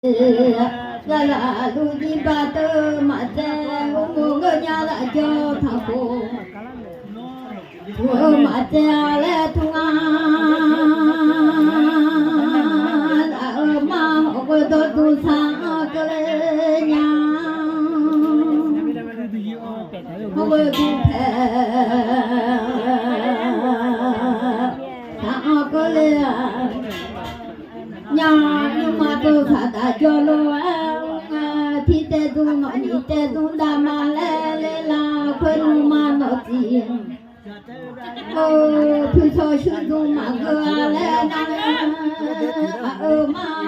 là lu đi ba tơ mà cha ngô ngơ nhà là cho thằng cô mà cha là thung là mà họ có tôi tu sang cái nhà họ có tu thằng cái nhà nhưng mà tôi phải đã cho lo thì tê tu nó đi tê tu đa mà lê là quên mà nó gì thứ cho sự tu mà cơ lê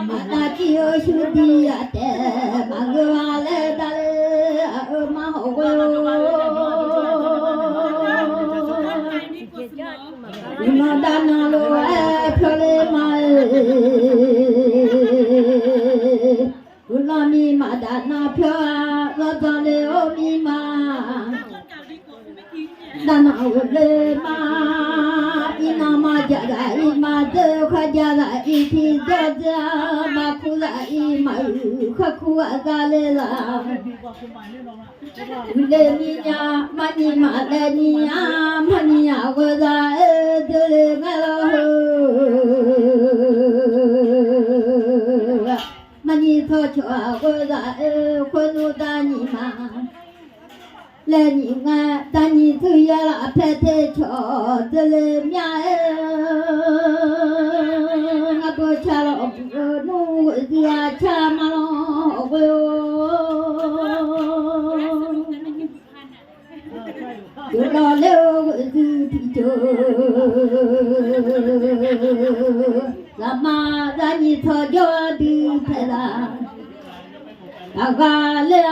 mà đã chia sự đi tê mà cơ lê đã lê mà họ nó đã nó lo cho lê mà lo mi mà đã na phơ lo cho lê ô mi mà đã na lê mà ina mà giờ lại mà giờ khai giờ lại thì giờ mà khu lại mà khu ra lê là lê mi nhà mà ni mà lê ni mà ni à vừa ra giờ lê ngay mani thọ cho cô ra quân u ta ni mà lên ni nga ta ni thứ ya là phê thế cho tele mya nga cô cha lo nu dia cha ma lo cô yo lo leo tu ti cho lama ra ni thọ cho đi thế là aga le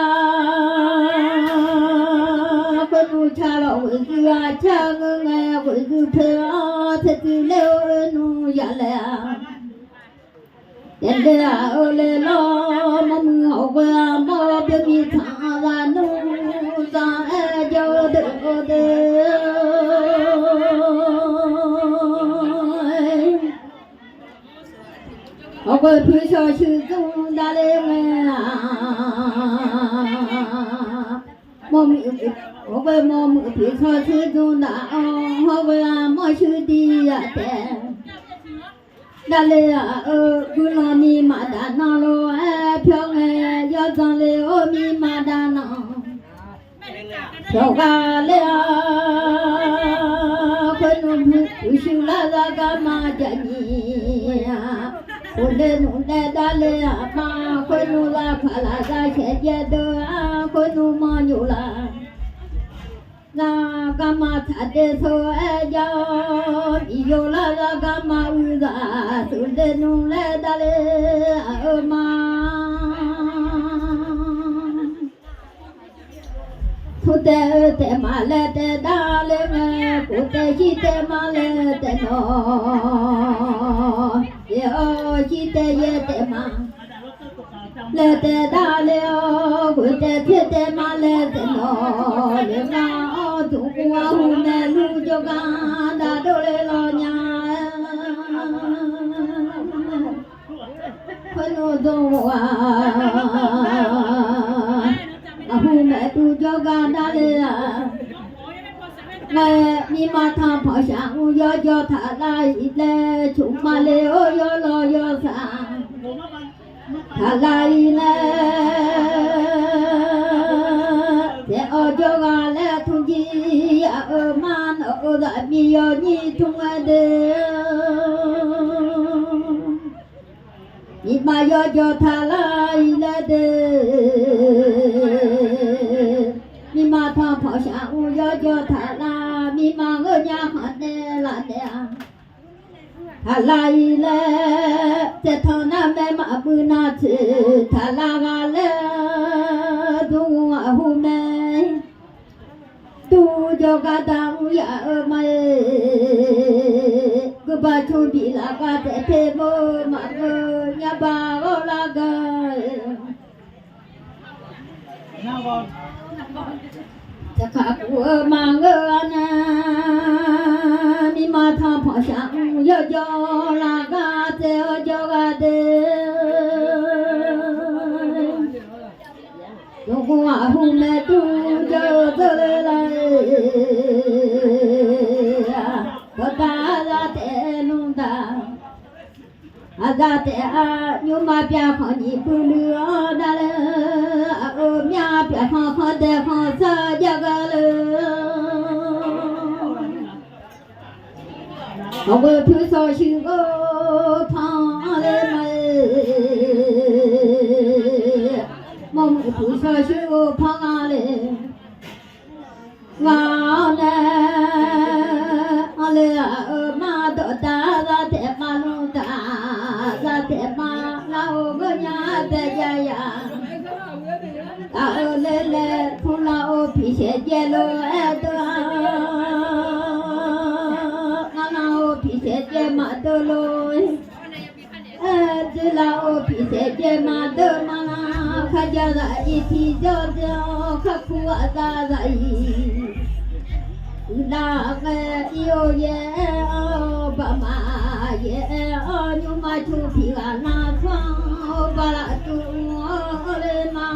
quân u cha lo dia cha nghe quân thế tu leo nu ya le đến đây ole lo mong họ qua mò bên mi thả ra nu ra cho được de họ qua phía sau sự tung đã lên mong họ qua mong phía sau sự tung đã họ qua mọi sự đi để đã lê cứ lo mi mà đã nó lo phiêu nghe do rằng lê ô mi mà đã nó phiêu ga lê quên ôm cứ siêu la ra ga mà chạy nhỉ ôn lê đã lê mà quên ôm la phải là ra sẽ chết đỡ quên ôm mà nhiều là na kama thade so aja iyola la kama uza sunde nu le dale ama thute te male te dale me kute chi te male te no yo chi te ye te ma le te dale o kute chi te male te no le ma tu qua hu me lu cho ga da do le lo nya khoi no do wa hu me tu cho ga da le nghe mi ma tha phò sang yo tha lai le chung ma le o yo lo yo sa tha lai le te o cho ga le thu ji ở man ở đại mi yo ni thung de ni ma yo tha lai le de mi ma tha phò sang yo tha la mi ma ngơ nya ha de la de tha lai le te thon na me ma bu na tha la ga le du hu me tu cho ga dang ya mai cứ ba chu bị là ga te te mo ma ngơ nya ba go la ga ta khá của mà ngơ na ni ma tha phò sang yo la ga te yo ga de mẹ tu cho tôi lại có ta ra thế nung ta ra thế nhưng mà bia khó nhị bự lửa đã lỡ mía bia khó để khó sa gia lỡ có bữa thứ sau sư ô thang lên mày mong thứ sau sư ô thang lên ngao nè ale ma do ta ra te ma lu ta ra te ma lao go nya te ya ya ta le thu lao phi se je lo e do lao phi se je ma do lo e je lao phi se je ma do ma kha ja ra i thi jo jo kha khu a ra là nghe yêu ye ba ma ye nhưng mà chú thì là na thoáng ba la chú lên mà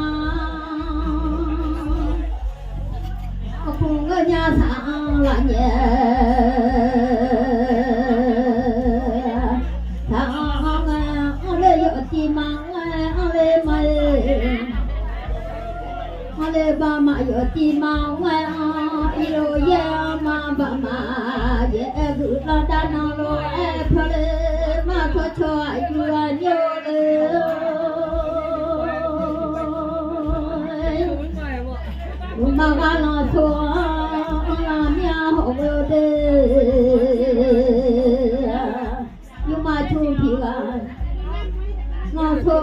không có nhà sang là nhẹ sang lên yo ti mang lên mày lên ba ma yo ti mang yêu ye ma ba ma ye gu la da na lo e phale ma cho cho yu la nyo le ma ga la so la mya ho de yu ma chu pi ga na so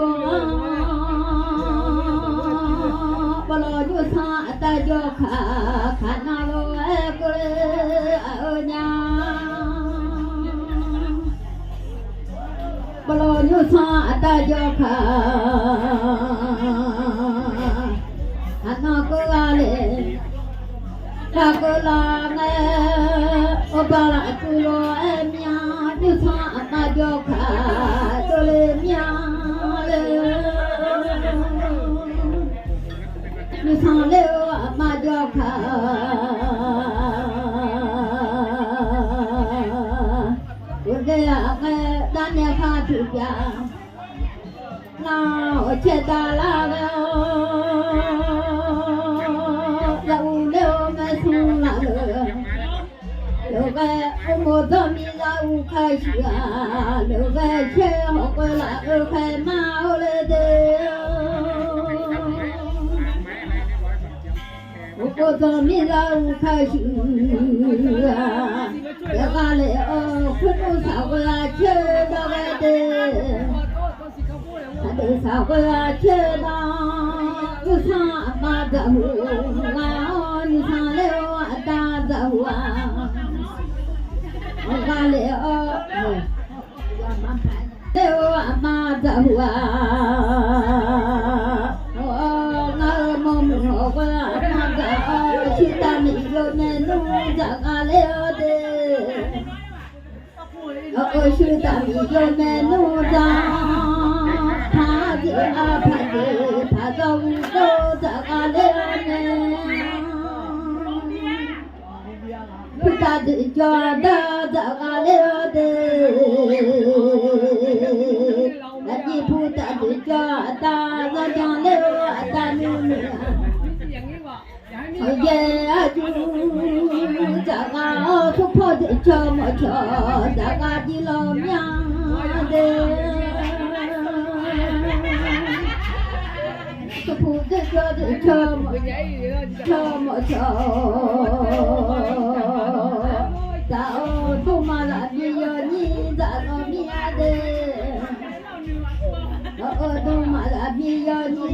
ba lo yu sa ta jo kha na lo balo nyu sa ta jo kha ana ko ale ta ko la nge o ba la tu lo e mya nyu sa ta jo kha to le mya le nyu sa le ma jo kha đan nhà pha chữ bia nào chết ta la dạo leo mẹ xuống là lỡ về một giờ mi dạo khai sửa lỡ về chơi họ quay lại ở khai mau lên đây một giờ mi dạo khai sửa ya ga le khu nu sao ga chơi da ga de de sao ga chơi da u sa ma da hu ga ni sa le o da da hu a ga le le o ma da hu a na mo mo ga ma ga chi ta ni yo ne nu da ga le de ôi sư ta mi yo me nu da tha di a pha di tha dong do da ga le ne ta di jo da da ga le de la di pu ta di jo da da ja le da nu nu ye a ju da ga thu pho di cho mo cho da ga di lo mya de thu phu di cho mo cho da o tu ma la mi yo ni da lo mya de o tu ma la mi yo ni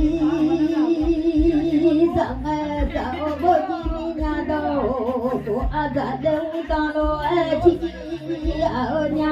da ga da o bo ni nhà đâu của a dạ đâu ta lo e chi a ơ nhà